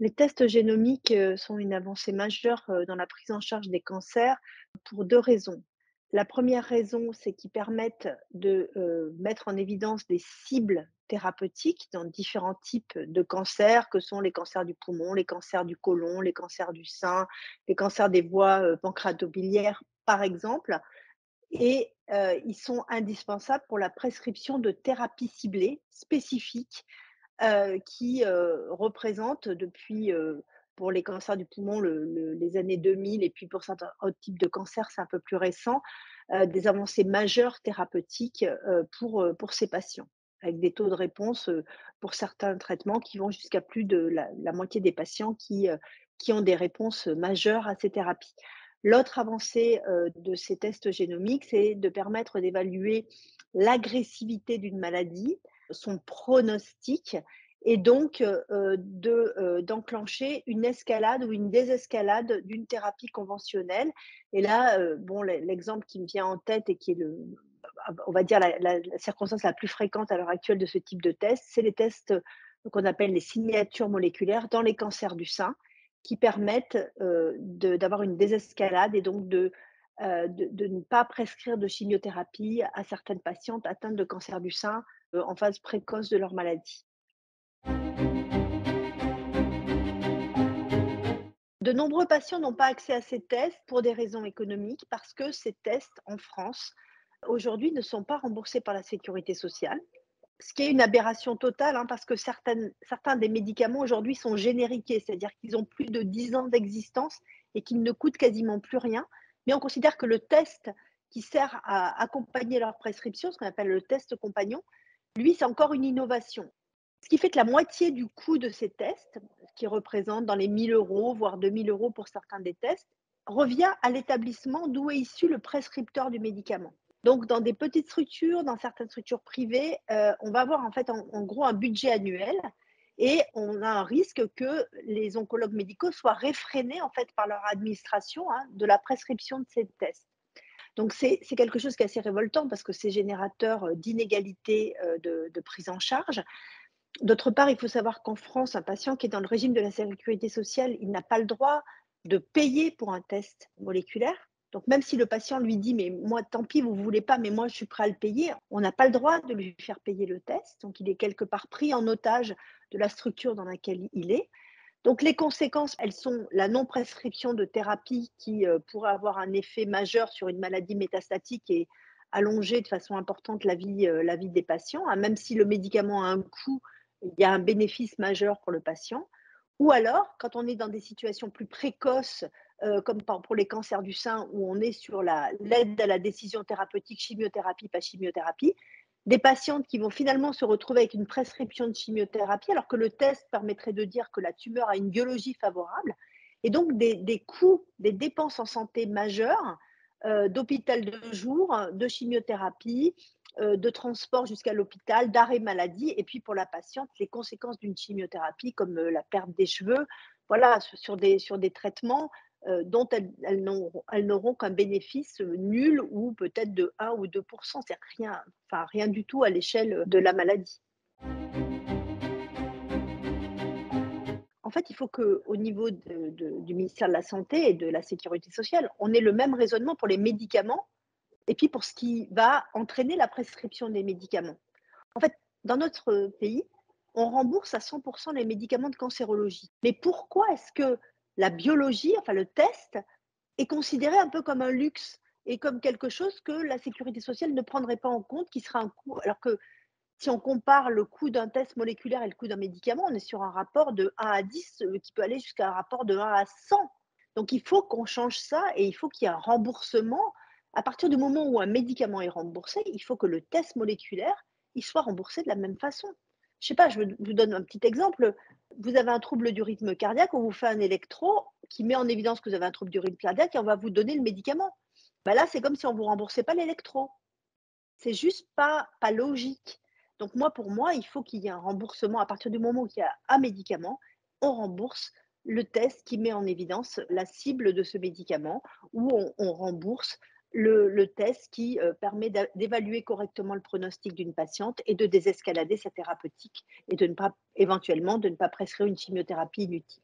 Les tests génomiques, sont une avancée majeure, dans la prise en charge des cancers pour 2 raisons. La première raison, c'est qu'ils permettent de, mettre en évidence des cibles thérapeutiques dans différents types de cancers, que sont les cancers du poumon, les cancers du côlon, les cancers du sein, les cancers des voies, pancréatobiliaires, par exemple. Et ils sont indispensables pour la prescription de thérapies ciblées spécifiques qui représente depuis, pour les cancers du poumon, les années 2000, et puis pour certains autres types de cancers, c'est un peu plus récent, des avancées majeures thérapeutiques, pour ces patients, avec des taux de réponse, pour certains traitements qui vont jusqu'à plus de la moitié des patients qui ont des réponses majeures à ces thérapies. L'autre avancée, de ces tests génomiques, c'est de permettre d'évaluer l'agressivité d'une maladie, son pronostic, et donc d'enclencher une escalade ou une désescalade d'une thérapie conventionnelle. Et là, bon, l'exemple qui me vient en tête et qui est on va dire la circonstance la plus fréquente à l'heure actuelle de ce type de test, c'est les tests, qu'on appelle les signatures moléculaires dans les cancers du sein, qui permettent, d'avoir une désescalade et donc de ne pas prescrire de chimiothérapie à certaines patientes atteintes de cancer du sein, en phase précoce de leur maladie. De nombreux patients n'ont pas accès à ces tests pour des raisons économiques, parce que ces tests en France, aujourd'hui, ne sont pas remboursés par la sécurité sociale. Ce qui est une aberration totale, hein, parce que certains des médicaments aujourd'hui sont génériqués, c'est-à-dire qu'ils ont plus de 10 ans d'existence et qu'ils ne coûtent quasiment plus rien. Mais on considère que le test qui sert à accompagner leur prescription, ce qu'on appelle le test compagnon, lui, c'est encore une innovation. Ce qui fait que la moitié du coût de ces tests, qui représente dans les 1 000 €, voire 2 000 € pour certains des tests, revient à l'établissement d'où est issu le prescripteur du médicament. Donc dans des petites structures, dans certaines structures privées, on va avoir en fait en gros un budget annuel, et on a un risque que les oncologues médicaux soient réfrénés en fait par leur administration, hein, de la prescription de ces tests. Donc c'est quelque chose qui est assez révoltant, parce que c'est générateur, d'inégalités, de prise en charge. D'autre part, il faut savoir qu'en France, un patient qui est dans le régime de la sécurité sociale, il n'a pas le droit de payer pour un test moléculaire. Donc même si le patient lui dit: «Mais moi, tant pis, vous ne voulez pas, mais moi, je suis prêt à le payer», on n'a pas le droit de lui faire payer le test. Donc il est quelque part pris en otage de la structure dans laquelle il est. Donc les conséquences, elles sont la non-prescription de thérapie qui, pourrait avoir un effet majeur sur une maladie métastatique et allonger de façon importante la vie des patients, hein. Même si le médicament a un coût, il y a un bénéfice majeur pour le patient. Ou alors, quand on est dans des situations plus précoces, comme pour les cancers du sein, où on est sur l'aide à la décision thérapeutique, chimiothérapie, pas chimiothérapie, des patientes qui vont finalement se retrouver avec une prescription de chimiothérapie, alors que le test permettrait de dire que la tumeur a une biologie favorable, et donc des coûts, des dépenses en santé majeures, d'hôpital de jour, de chimiothérapie, de transport jusqu'à l'hôpital, d'arrêt maladie, et puis pour la patiente, les conséquences d'une chimiothérapie comme, la perte des cheveux, voilà, sur des traitements, dont elles n'auront qu'un bénéfice, nul, ou peut-être de 1 ou 2. C'est rien, enfin rien du tout à l'échelle de la maladie. En fait, il faut qu'au niveau du ministère de la santé et de la sécurité sociale, on ait le même raisonnement pour les médicaments, et puis pour ce qui va entraîner la prescription des médicaments. En fait, dans notre pays, on rembourse à 100 les médicaments de cancérologie. Mais pourquoi est-ce que la biologie, enfin le test, est considéré un peu comme un luxe et comme quelque chose que la sécurité sociale ne prendrait pas en compte, qui sera un coût, alors que si on compare le coût d'un test moléculaire et le coût d'un médicament, on est sur un rapport de 1 à 10, qui peut aller jusqu'à un rapport de 1 à 100. Donc il faut qu'on change ça, et il faut qu'il y ait un remboursement. À partir du moment où un médicament est remboursé, il faut que le test moléculaire, il soit remboursé de la même façon. Je sais pas, je vous donne un petit exemple. Vous avez un trouble du rythme cardiaque, on vous fait un électro qui met en évidence que vous avez un trouble du rythme cardiaque, et on va vous donner le médicament. Bah là, c'est comme si on vous remboursait pas l'électro. C'est juste pas logique. Donc moi, pour moi, il faut qu'il y ait un remboursement. À partir du moment où il y a un médicament, on rembourse le test qui met en évidence la cible de ce médicament, ou on rembourse le test qui, permet d'évaluer correctement le pronostic d'une patiente et de désescalader sa thérapeutique, et de ne pas éventuellement, de ne pas prescrire une chimiothérapie inutile.